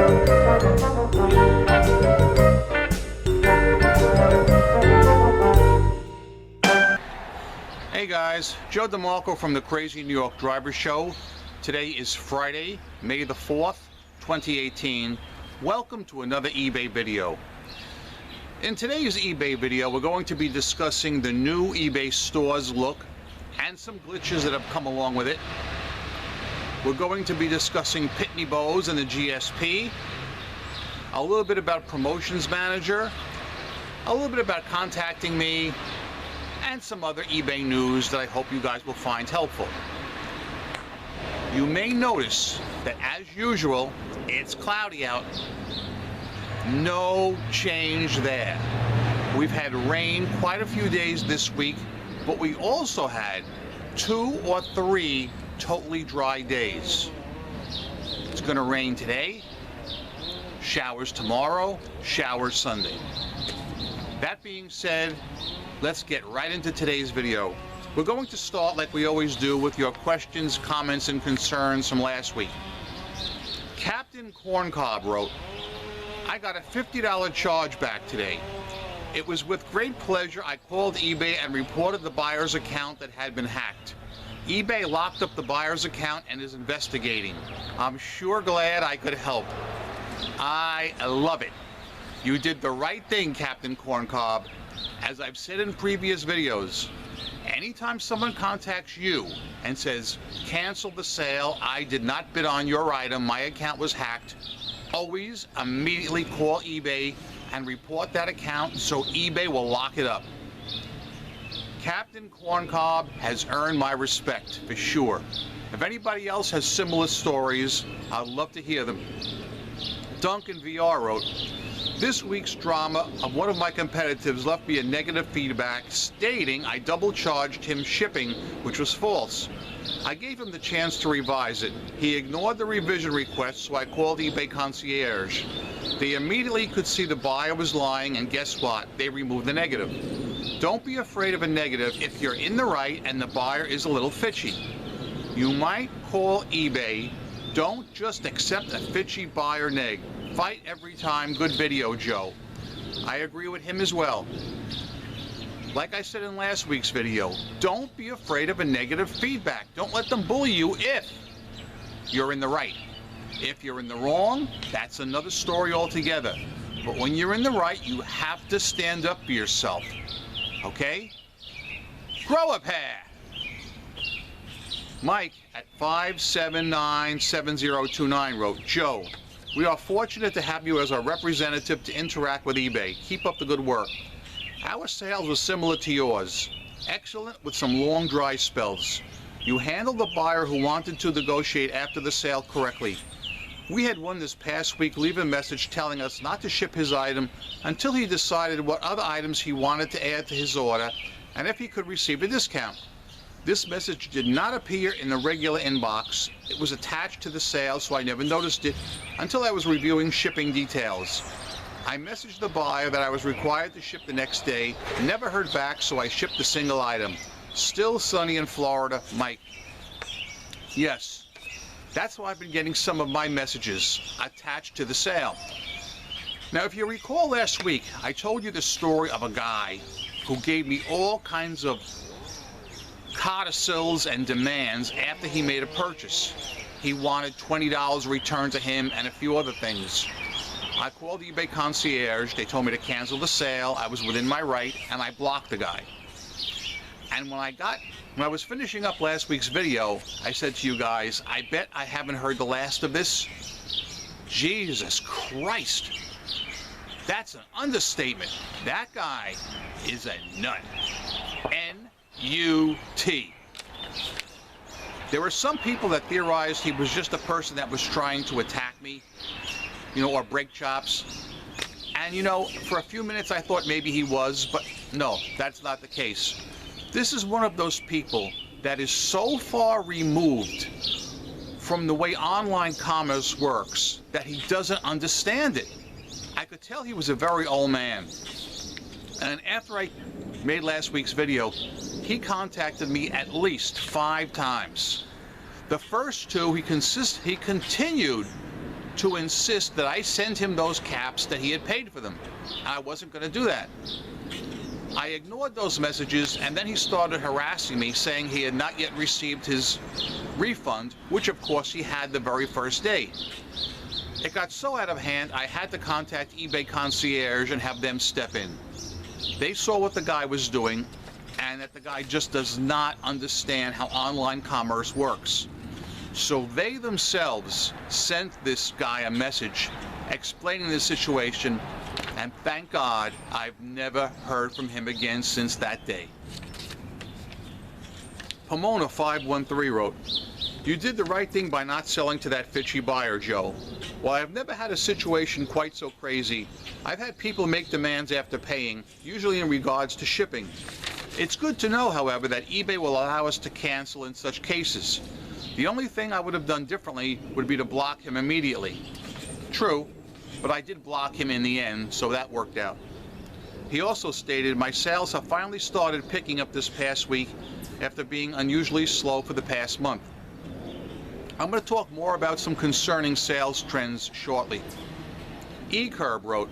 Hey guys, Joe DeMarco from the Crazy New York Driver Show. Today is Friday, May the 4th, 2018. Welcome to another eBay video. In today's eBay video, we're going to be discussing the new eBay store's look and some glitches that have come along with it. We're going to be discussing Pitney Bowes and the GSP, a little bit about Promotions Manager, a little bit about contacting me, and some other eBay news that I hope you guys will find helpful. You may notice that, as usual, it's cloudy out. No change there. We've had rain quite a few days this week, but we also had 2 or 3 totally dry days. It's going to rain today, showers tomorrow, showers Sunday. That being said, let's get right into today's video. We're going to start like we always do with your questions, comments, and concerns from last week. Captain Corncob wrote, I got a $50 charge back today. It was with great pleasure I called eBay and reported the buyer's account that had been hacked. eBay locked up the buyer's account and is investigating. I'm sure glad I could help. I love it. You did the right thing, Captain Corncob. As I've said in previous videos, anytime someone contacts you and says, cancel the sale, I did not bid on your item, my account was hacked, always immediately call eBay and report that account so eBay will lock it up. Captain Corncob has earned my respect, for sure. If anybody else has similar stories, I'd love to hear them. Duncan VR wrote, this week's drama of one of my competitors left me a negative feedback stating I double charged him shipping, which was false. I gave him the chance to revise it. He ignored the revision request, so I called eBay Concierge. They immediately could see the buyer was lying, and guess what? They removed the negative. Don't be afraid of a negative if you're in the right and the buyer is a little fishy. You might call eBay. Don't just accept a fishy buyer neg. Fight every time. Good video, Joe. I agree with him as well. Like I said in last week's video, don't be afraid of a negative feedback. Don't let them bully you if you're in the right. If you're in the wrong, that's another story altogether. But when you're in the right, you have to stand up for yourself. Okay? Grow a pair! Mike at 5797029 wrote, Joe, we are fortunate to have you as our representative to interact with eBay. Keep up the good work. Our sales were similar to yours. Excellent with some long dry spells. You handled the buyer who wanted to negotiate after the sale correctly. We had one this past week leave a message telling us not to ship his item until he decided what other items he wanted to add to his order and if he could receive a discount. This message did not appear in the regular inbox. It was attached to the sale, so I never noticed it until I was reviewing shipping details. I messaged the buyer that I was required to ship the next day, never heard back, so I shipped a single item. Still sunny in Florida, Mike. Yes, that's why I've been getting some of my messages attached to the sale. Now, if you recall last week, I told you the story of a guy who gave me all kinds of codicils and demands after he made a purchase. He wanted $20 returned to him and a few other things. I called eBay Concierge. They told me to cancel the sale. I was within my right, and I blocked the guy. And when I was finishing up last week's video, I said to you guys, I bet I haven't heard the last of this. Jesus Christ. That's an understatement. That guy is a nut. N-U-T. There were some people that theorized he was just a person that was trying to attack me, or break chops. And, for a few minutes I thought maybe he was, but no, that's not the case. This is one of those people that is so far removed from the way online commerce works that he doesn't understand it. I could tell he was a very old man. And after I made last week's video, he contacted me at least 5 times. The first 2, he continued to insist that I send him those caps that he had paid for them. I wasn't going to do that. I ignored those messages, and then he started harassing me, saying he had not yet received his refund, which of course he had the very first day. It got so out of hand, I had to contact eBay concierge and have them step in. They saw what the guy was doing, and that the guy just does not understand how online commerce works. So they themselves sent this guy a message explaining the situation, and thank God I've never heard from him again since that day. Pomona 513 wrote, "You did the right thing by not selling to that fishy buyer, Joe. While I've never had a situation quite so crazy, I've had people make demands after paying, usually in regards to shipping. It's good to know, however, that eBay will allow us to cancel in such cases. The only thing I would have done differently would be to block him immediately. True, but I did block him in the end, so that worked out." He also stated, "My sales have finally started picking up this past week after being unusually slow for the past month." I'm going to talk more about some concerning sales trends shortly. E-Curb wrote,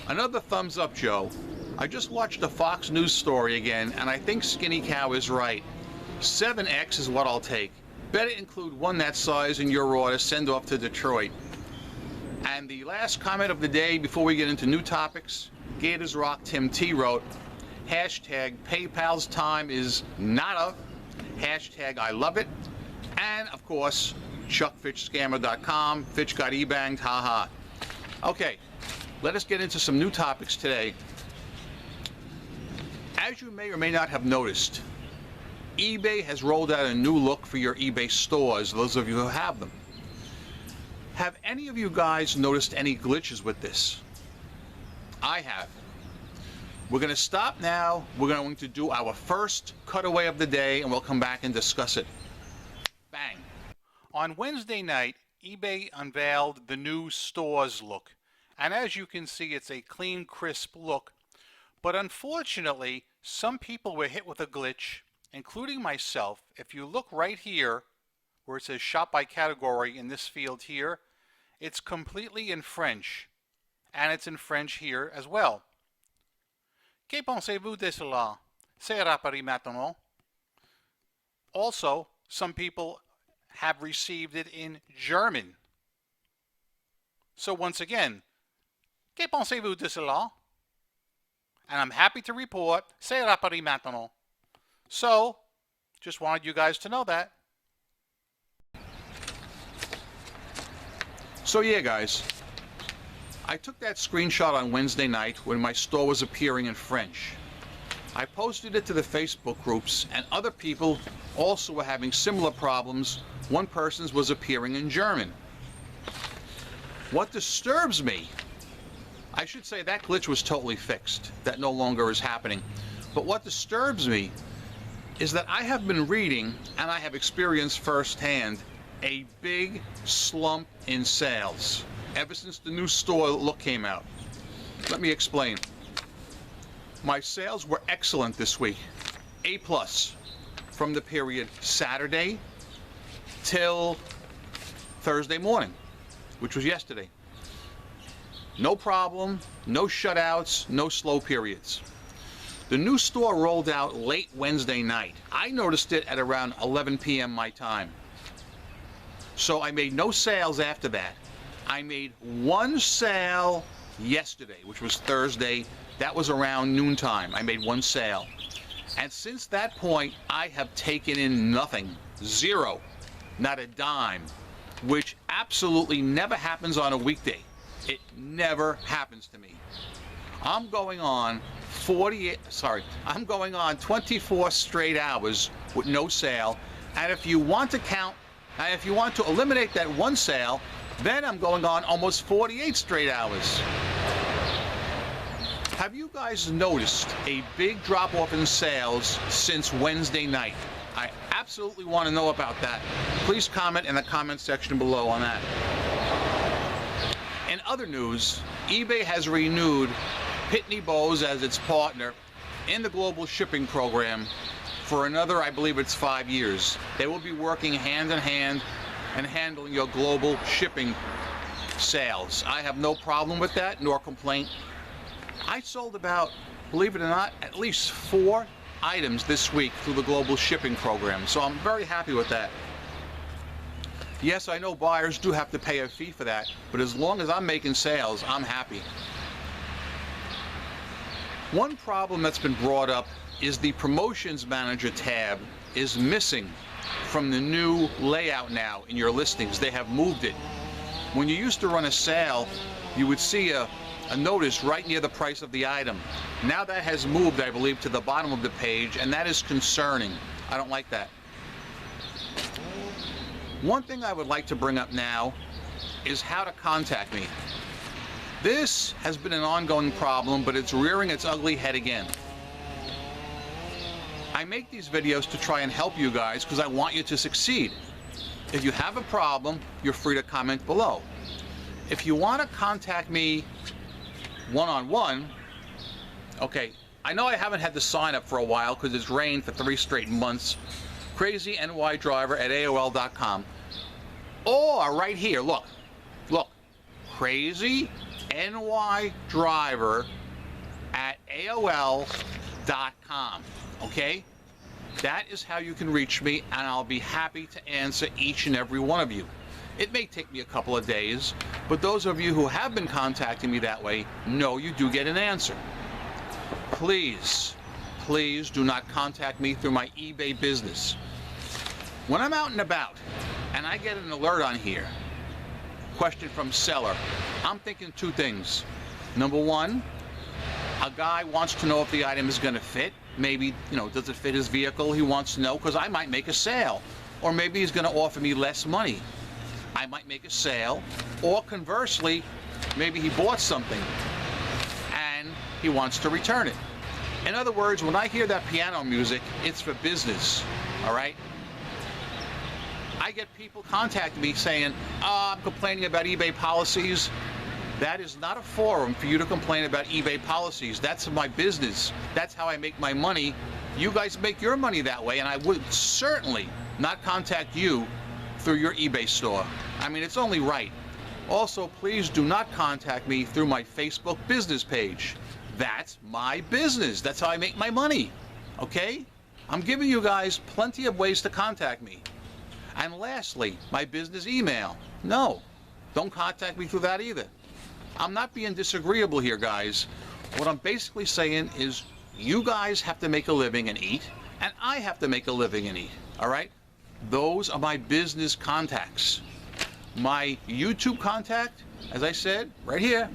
"Another thumbs up, Joe. I just watched a Fox News story again, and I think Skinny Cow is right. 7X is what I'll take. Better include one that size in your order, send off to Detroit." And the last comment of the day before we get into new topics, Gators Rock Tim T wrote, hashtag PayPal's time is nada, hashtag I love it, and of course, ChuckFitchScammer.com, Fitch got e-banged, haha. Okay, let us get into some new topics today. As you may or may not have noticed, eBay has rolled out a new look for your eBay stores, those of you who have them. Have any of you guys noticed any glitches with this? I have. We're going to stop now. We're going to do our first cutaway of the day, and we'll come back and discuss it. Bang. On Wednesday night, eBay unveiled the new stores look. And as you can see, it's a clean, crisp look. But unfortunately, some people were hit with a glitch, including myself. If you look right here, where it says shop by category in this field here, it's completely in French. And it's in French here as well. Que pensez-vous de cela? C'est rapide maintenant. Also, some people have received it in German. So once again, que pensez-vous de cela? And I'm happy to report, c'est rapide maintenant. So, just wanted you guys to know that. So yeah, guys, I took that screenshot on Wednesday night when my store was appearing in French. I posted it to the Facebook groups, and other people also were having similar problems. One person's was appearing in German. What disturbs me, I should say that glitch was totally fixed. That no longer is happening. But what disturbs me is that I have been reading, and I have experienced firsthand, a big slump in sales ever since the new store look came out. Let me explain. My sales were excellent this week, A+, from the period Saturday till Thursday morning, which was yesterday. No problem, no shutouts, no slow periods. The new store rolled out late Wednesday night. I noticed it at around 11 p.m. my time. So I made no sales after that. I made one sale yesterday, which was Thursday. That was around noontime. I made one sale. And since that point, I have taken in nothing. Zero. Not a dime. Which absolutely never happens on a weekday. It never happens to me. I'm going on 24 straight hours with no sale. And if you want to eliminate that one sale, then I'm going on almost 48 straight hours. Have you guys noticed a big drop-off in sales since Wednesday night? I absolutely want to know about that. Please comment in the comment section below on that. In other news, eBay has renewed Pitney Bowes as its partner in the global shipping program for another, I believe it's 5 years. They will be working hand in hand and handling your global shipping sales. I have no problem with that, nor complaint. I sold about, believe it or not, at least 4 items this week through the global shipping program, so I'm very happy with that. Yes, I know buyers do have to pay a fee for that, but as long as I'm making sales, I'm happy. One problem that's been brought up is the Promotions Manager tab is missing from the new layout now in your listings. They have moved it. When you used to run a sale, you would see a notice right near the price of the item. Now that has moved, I believe, to the bottom of the page, and that is concerning. I don't like that. One thing I would like to bring up now is how to contact me. This has been an ongoing problem, but it's rearing its ugly head again. I make these videos to try and help you guys because I want you to succeed. If you have a problem, you're free to comment below. If you want to contact me one-on-one, okay, I know I haven't had to sign up for a while because it's rained for 3 straight months. CrazyNYDriver@AOL.com. Or right here, look, CrazyNYDriver@AOL.com. Okay? That is how you can reach me, and I'll be happy to answer each and every one of you. It may take me a couple of days, but those of you who have been contacting me that way know you do get an answer. Please do not contact me through my eBay business. When I'm out and about and I get an alert on here, question from seller, I'm thinking 2 things. Number 1, a guy wants to know if the item is going to fit. Maybe, does it fit his vehicle? He wants to know because I might make a sale. Or maybe he's going to offer me less money. I might make a sale. Or conversely, maybe he bought something and he wants to return it. In other words, when I hear that piano music, it's for business, all right? I get people contacting me saying, I'm complaining about eBay policies. That is not a forum for you to complain about eBay policies. That's my business. That's how I make my money. You guys make your money that way, and I would certainly not contact you through your eBay store. I mean, it's only right. Also, please do not contact me through my Facebook business page. That's my business. That's how I make my money. Okay? I'm giving you guys plenty of ways to contact me. And lastly, my business email. No, don't contact me through that either. I'm not being disagreeable here, guys. What I'm basically saying is you guys have to make a living and eat, and I have to make a living and eat, all right? Those are my business contacts. My YouTube contact, as I said, right here,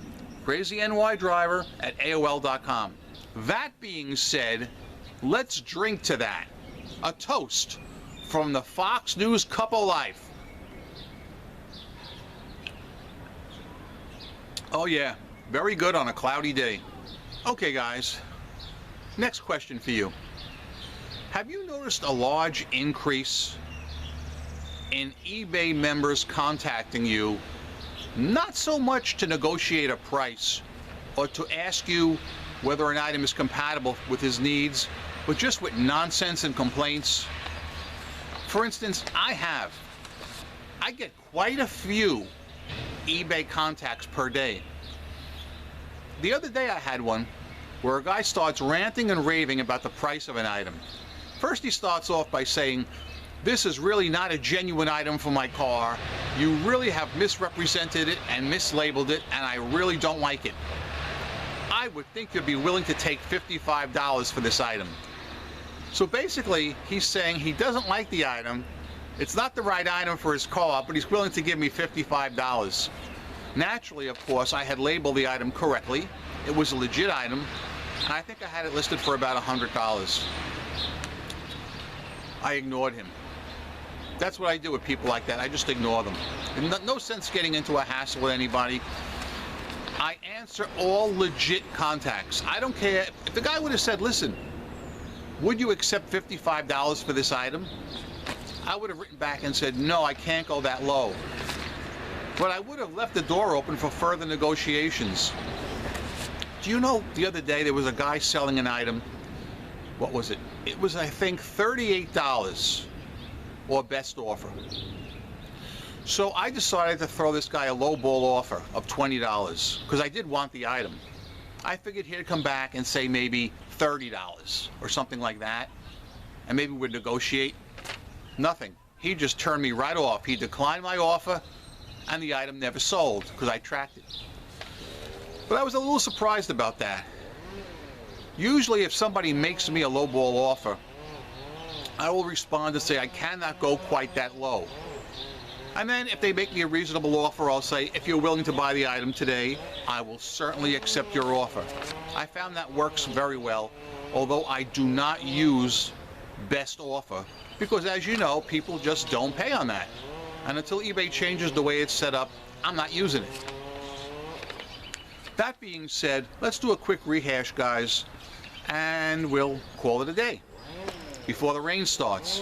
CrazyNYDriver@AOL.com. That being said, let's drink to that. A toast from the Fox News Cup of Life. Oh yeah, very good on a cloudy day. Okay guys, next question for you. Have you noticed a large increase in eBay members contacting you, not so much to negotiate a price or to ask you whether an item is compatible with his needs, but just with nonsense and complaints? For instance, I get quite a few eBay contacts per day. The other day I had one where a guy starts ranting and raving about the price of an item. First he starts off by saying, this is really not a genuine item for my car. You really have misrepresented it and mislabeled it, and I really don't like it. I would think you'd be willing to take $55 for this item. So basically, he's saying he doesn't like the item. It's not the right item for his car, but he's willing to give me $55. Naturally, of course, I had labeled the item correctly. It was a legit item, and I think I had it listed for about $100. I ignored him. That's what I do with people like that. I just ignore them. No sense getting into a hassle with anybody. I answer all legit contacts. I don't care. If the guy would have said, listen, would you accept $55 for this item? I would have written back and said, no, I can't go that low. But I would have left the door open for further negotiations. Do you know, the other day there was a guy selling an item. What was it? It was, I think, $38 or best offer. So I decided to throw this guy a lowball offer of $20 because I did want the item. I figured he'd come back and say maybe $30 or something like that, and maybe we'd negotiate. Nothing. He just turned me right off. He declined my offer, and the item never sold because I tracked it. But I was a little surprised about that. Usually if somebody makes me a lowball offer, I will respond and say I cannot go quite that low. And then if they make me a reasonable offer, I'll say, if you're willing to buy the item today, I will certainly accept your offer. I found that works very well, although I do not use best offer, because as you know, people just don't pay on that. And until eBay changes the way it's set up, I'm not using it. That being said, let's do a quick rehash, guys, and we'll call it a day before the rain starts.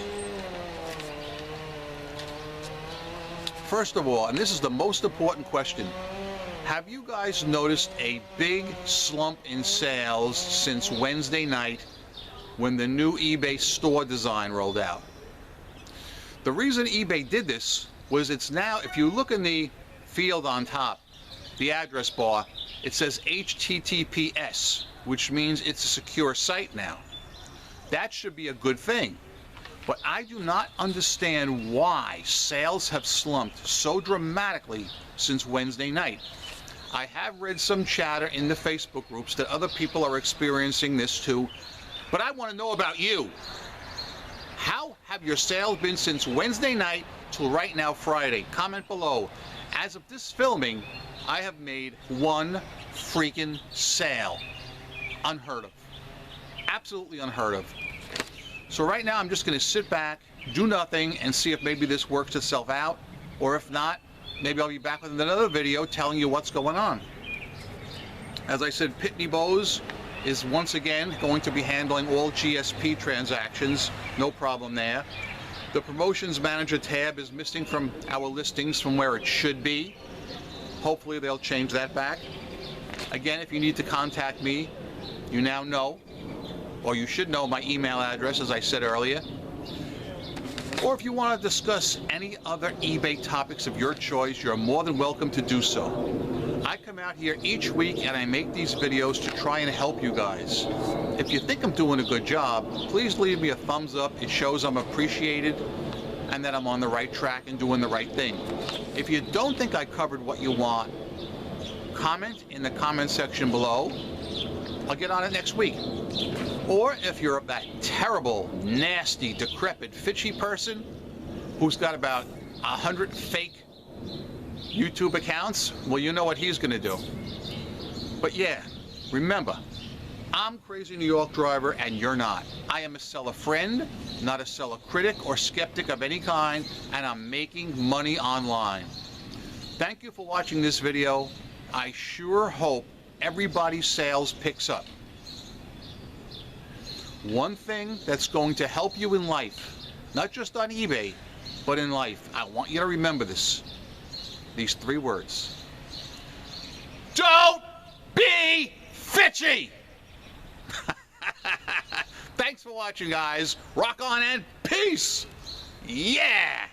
First of all, and this is the most important question, have you guys noticed a big slump in sales since Wednesday night when the new eBay store design rolled out? The reason eBay did this was it's now, if you look in the field on top, the address bar, it says HTTPS, which means it's a secure site now. That should be a good thing. But I do not understand why sales have slumped so dramatically since Wednesday night. I have read some chatter in the Facebook groups that other people are experiencing this too, but I want to know about you. How have your sales been since Wednesday night till right now, Friday? Comment below. As of this filming, I have made one freaking sale. Unheard of. Absolutely unheard of. So right now I'm just going to sit back, do nothing, and see if maybe this works itself out. Or if not, maybe I'll be back with another video telling you what's going on. As I said, Pitney Bowes is once again going to be handling all GSP transactions. No problem there. The Promotions Manager tab is missing from our listings from where it should be. Hopefully they'll change that back. Again, if you need to contact me, you now know, or you should know my email address, as I said earlier. Or if you want to discuss any other eBay topics of your choice, you're more than welcome to do so. I come out here each week and I make these videos to try and help you guys. If you think I'm doing a good job, please leave me a thumbs up. It shows I'm appreciated and that I'm on the right track and doing the right thing. If you don't think I covered what you want, comment in the comment section below. I'll get on it next week. Or if you're that terrible, nasty, decrepit, fitchy person who's got about 100 fake YouTube accounts, well, you know what he's going to do. But yeah, remember, I'm Crazy New York Driver and you're not. I am a seller friend, not a seller critic or skeptic of any kind, and I'm making money online. Thank you for watching this video. I sure hope everybody's sales picks up. One thing that's going to help you in life, not just on eBay, but in life, I want you to remember this. These 3 words. Don't be fitchy! Thanks for watching, guys. Rock on and peace! Yeah!